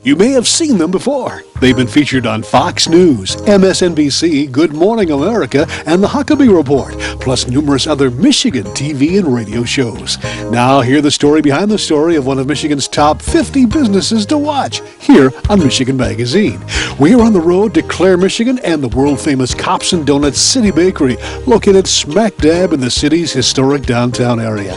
You may have seen them before. They've been featured on Fox News, MSNBC, Good Morning America, and The Huckabee Report, plus numerous other Michigan TV and radio shows. Now, hear the story behind the story of one of Michigan's top 50 businesses to watch here on Michigan Magazine. We are on the road to Clare, Michigan, and the world-famous Cops and Doughnuts City Bakery, located smack dab in the city's historic downtown area.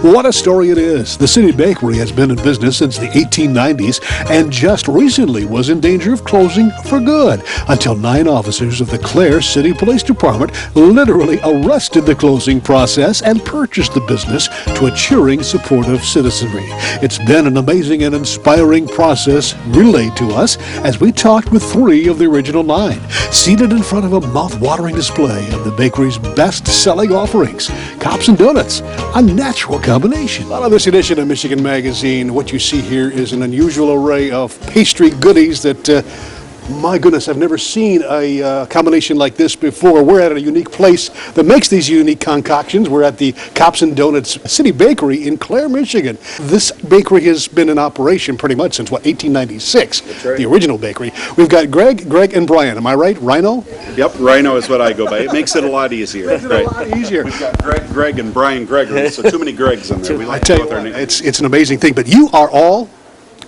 What a story it is. The City Bakery has been in business since the 1890s and just recently was in danger of closing for good until 9 officers of the Clare City Police Department literally arrested the closing process and purchased the business to a cheering, supportive citizenry. It's been an amazing and inspiring process relayed to us as we talked with 3 of the original 9, seated in front of a mouth-watering display of the bakery's best-selling offerings, Cops and Doughnuts, a natural combination. Well, on this edition of Michigan Magazine, what you see here is an unusual array of pastry goodies that my goodness, I've never seen a combination like this before. We're at a unique place that makes these unique concoctions. We're at the Cops and Doughnuts City Bakery in Clare, Michigan. This bakery has been in operation pretty much since, 1896? That's right. The original bakery. We've got Greg, and Brian. Am I right? Rhino? Yep, Rhino is what I go by. It makes it a lot easier. Makes it a lot easier. We've got Greg, and Brian Gregory, so too many Gregs in there. We like I tell you what, it's an amazing thing. But you are all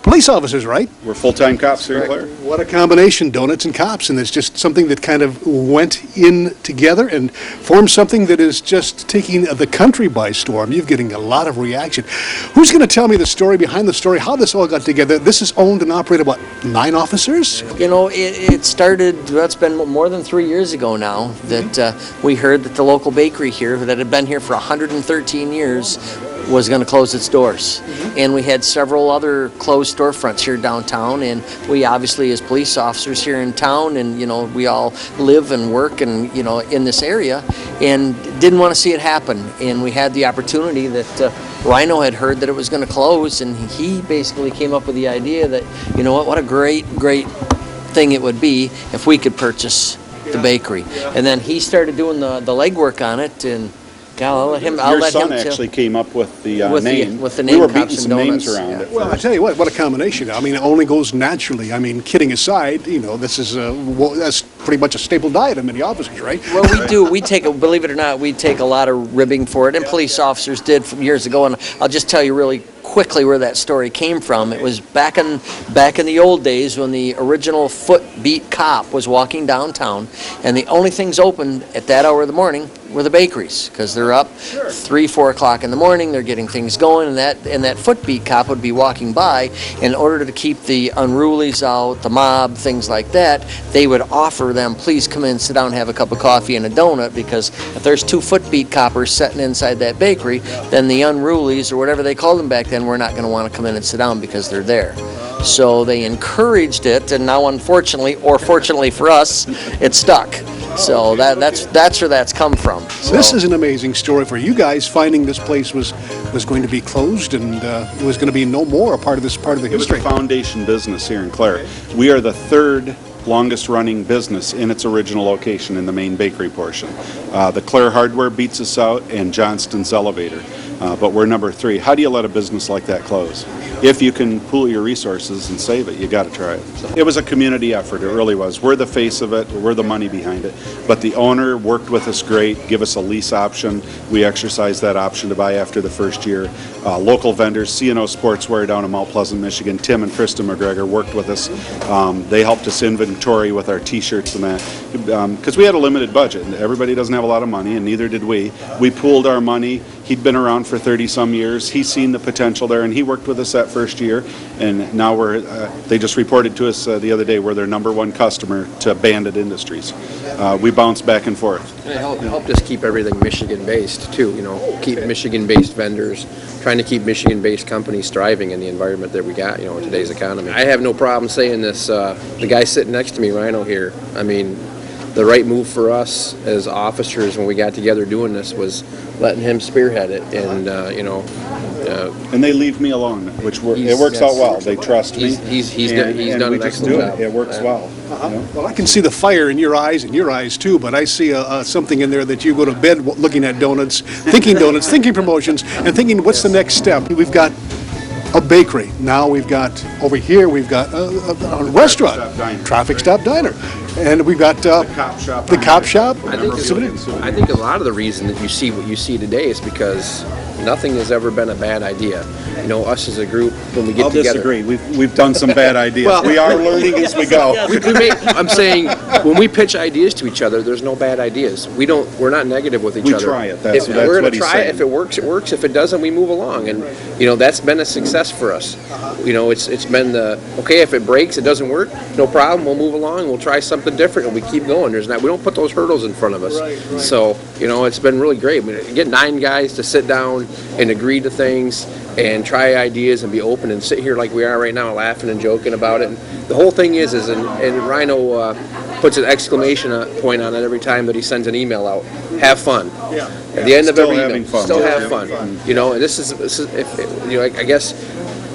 police officers, right? We're full-time cops here in Clare. What a combination, donuts and cops, and it's just something that kind of went in together and formed something that is just taking the country by storm. You're getting a lot of reaction. Who's going to tell me the story behind the story, how this all got together? This is owned and operated, 9 officers? You know, it started, that's been more than 3 years ago now, that we heard that the local bakery here, that had been here for 113 years, was going to close its doors. And we had several other closed storefronts here downtown, and we obviously as police officers here in town, and we all live and work and in this area, and didn't want to see it happen. And we had the opportunity that Rhino had heard that it was going to close, and he basically came up with the idea that, what a great thing it would be if we could purchase the bakery. And then he started doing the legwork on it, and Your son actually came up with the name. With the name. We were beating some names around it. Well, I tell you what a combination. I mean, it only goes naturally. I mean, kidding aside, this is that's pretty much a staple diet in many officers, right? Well, we do. We take, believe it or not, we take a lot of ribbing for it, and police officers did from years ago. And I'll just tell you really quickly where that story came from. It was back in the old days when the original foot-beat cop was walking downtown, and the only things open at that hour of the morning were the bakeries, because they're up 3, 4 o'clock in the morning. They're getting things going, and that foot-beat cop would be walking by. In order to keep the unrulies out, the mob, things like that, they would offer them, please come in, sit down, have a cup of coffee and a donut, because if there's 2 foot-beat coppers sitting inside that bakery, then the unrulies, or whatever they called them back then, were not going to want to come in and sit down because they're there. So they encouraged it, and now unfortunately, or fortunately for us, it stuck. So that's where that's come from. So this is an amazing story for you guys, finding this place was going to be closed, and it was going to be no more a part of the history. It was a foundation business here in Clare. We are the 3rd longest running business in its original location in the main bakery portion. The Clare Hardware beats us out, and Johnston's Elevator. But we're number 3. How do you let a business like that close? If you can pool your resources and save it, you got to try it. So it was a community effort. It really was. We're the face of it. We're the money behind it. But the owner worked with us great, give us a lease option. We exercised that option to buy after the first year. Local vendors, C&O Sportswear down in Mount Pleasant, Michigan, Tim and Krista McGregor worked with us. They helped us inventory with our T-shirts and that, because we had a limited budget. Everybody doesn't have a lot of money, and neither did we. We pooled our money. He'd been around for 30-some years. He's seen the potential there, and he worked with us that first year. And now they just reported to us the other day we're their #1 customer to Bandit Industries. We bounce back and forth. And it helped us keep everything Michigan-based too. Keep Michigan-based vendors, trying to keep Michigan-based companies thriving in the environment that we got, in today's economy. I have no problem saying this. The guy sitting next to me, Rhino here. I mean, the right move for us as officers when we got together doing this was letting him spearhead it, and and they leave me alone, which it works out well. They trust me. He's done an excellent job. It works well. Well, I can see the fire in your eyes and your eyes too, but I see something in there that you go to bed looking at donuts, thinking promotions, and thinking what's the next step. We've got a bakery. Now we've got, over here, we've got a restaurant, Traffic Stop Diner. And we've got the cop shop. I think a lot of the reason that you see what you see today is because nothing has ever been a bad idea. You know, us as a group, when we get I'll together. disagree. We've done some bad ideas. Well, we are learning as we go. I'm saying when we pitch ideas to each other, there's no bad ideas. We're not negative with each We other. try it. We're going what to he's try it. saying. If it works, it works. If it doesn't, we move along. And you know, that's been a success for us. You know, it's been okay. If it breaks, it doesn't work. No problem. We'll move along. We'll try something different, and we keep going. We don't put those hurdles in front of us. Right. So you know, it's been really great. I mean, get 9 guys to sit down and agree to things and try ideas and be open and sit here like we are right now, laughing and joking about it. And the whole thing is and Rhino puts an exclamation point on it every time that he sends an email out. Have fun. Yeah. At the end of every email, still have fun. You know, and this is you know, I guess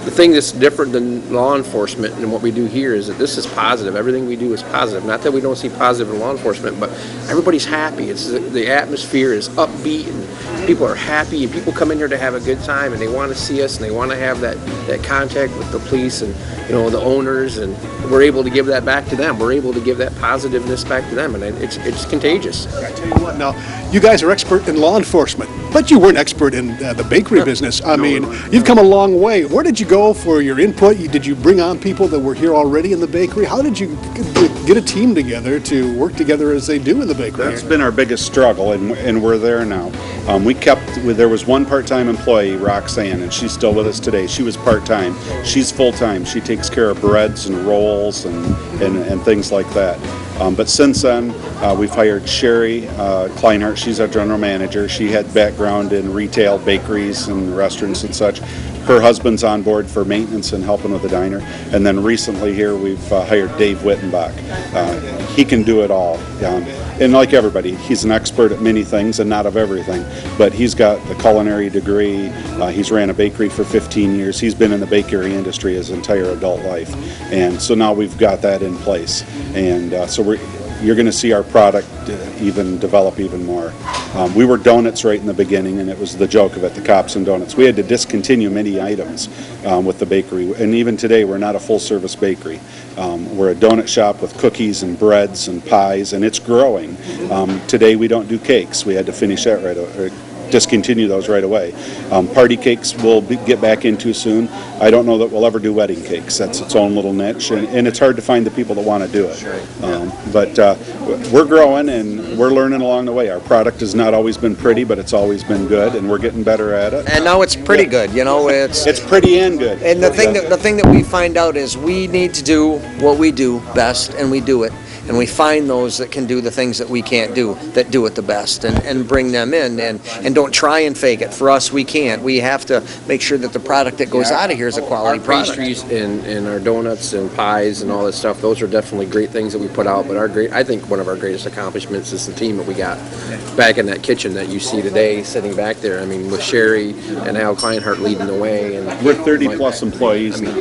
the thing that's different than law enforcement and what we do here is that this is positive. Everything we do is positive. Not that we don't see positive in law enforcement, but everybody's happy. It's the atmosphere is upbeat and people are happy and people come in here to have a good time and they want to see us and they want to have that contact with the police and, you know, the owners, and we're able to give that back to them. We're able to give that positiveness back to them, and it's contagious. I tell you what, now, you guys are expert in law enforcement, but you weren't expert in the bakery business. I mean, you've come a long way. Where did you go for your input? Did you bring on people that were here already in the bakery? How did you get a team together to work together as they do in the bakery? That's been our biggest struggle, and we're there now. There was one part-time employee, Roxanne, and she's still with us today. She was part-time. She's full-time. She takes care of breads and rolls and things like that. But since then, we've hired Sherry Kleinhardt. She's our general manager. She had background in retail, bakeries, and restaurants and such. Her husband's on board for maintenance and helping with the diner. And then recently here, we've hired Dave Wittenbach. He can do it all. And like everybody, he's an expert at many things and not of everything. But he's got the culinary degree. He's ran a bakery for 15 years. He's been in the bakery industry his entire adult life. And so now we've got that in place. And so you're going to see our product even develop even more. We were donuts right in the beginning, and it was the joke of it, the cops and donuts. We had to discontinue many items with the bakery, and even today we're not a full-service bakery. We're a donut shop with cookies and breads and pies, and it's growing. Today we don't do cakes. We had to finish that discontinue those right away. Party cakes we'll get back into soon. I don't know that we'll ever do wedding cakes. That's its own little niche, and it's hard to find the people that want to do it. But we're growing and we're learning along the way. Our product has not always been pretty, but it's always been good, and we're getting better at it. And now it's pretty good, you know. It's pretty and good. And the thing that we find out is we need to do what we do best, and we do it. And we find those that can do the things that we can't do, that do it the best, and bring them in, and don't try and fake it. For us, we can't. We have to make sure that the product that goes out of here is a quality product. Our pastries and our donuts and pies and all that stuff, those are definitely great things that we put out, but I think one of our greatest accomplishments is the team that we got back in that kitchen that you see today, sitting back there. I mean, with Sherry and Al Kleinhardt leading the way. And we're 30-plus employees now.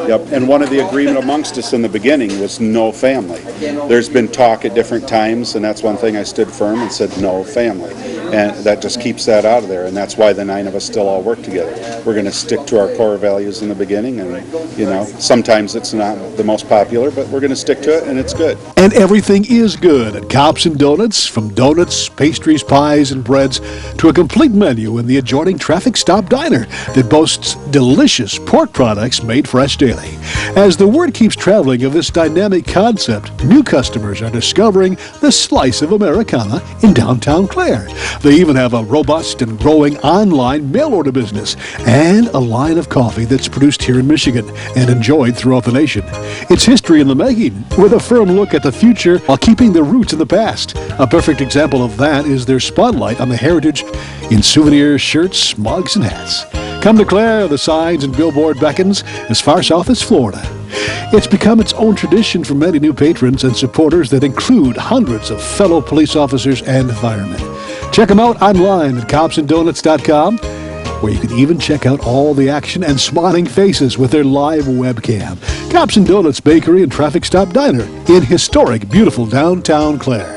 Yep. And one of the agreement amongst us in the beginning was no family. There's been talk at different times, and that's one thing I stood firm and said no family. And that just keeps that out of there, and that's why the 9 of us still all work together. We're going to stick to our core values in the beginning, and, you know, sometimes it's not the most popular, but we're going to stick to it, and it's good. And everything is good at Cops and Donuts, from donuts, pastries, pies, and breads, to a complete menu in the adjoining Traffic Stop Diner that boasts delicious pork products made fresh daily. As the word keeps traveling of this dynamic concept, new customers are discovering the slice of Americana in downtown Clare. They even have a robust and growing online mail-order business and a line of coffee that's produced here in Michigan and enjoyed throughout the nation. It's history in the making, with a firm look at the future while keeping the roots in the past. A perfect example of that is their spotlight on the heritage in souvenirs, shirts, mugs, and hats. Come to Clare, the signs and billboard beckons as far south as Florida. It's become its own tradition for many new patrons and supporters that include hundreds of fellow police officers and firemen. Check them out online at copsanddonuts.com, where you can even check out all the action and smiling faces with their live webcam. Cops and Donuts Bakery and Traffic Stop Diner in historic, beautiful downtown Clare.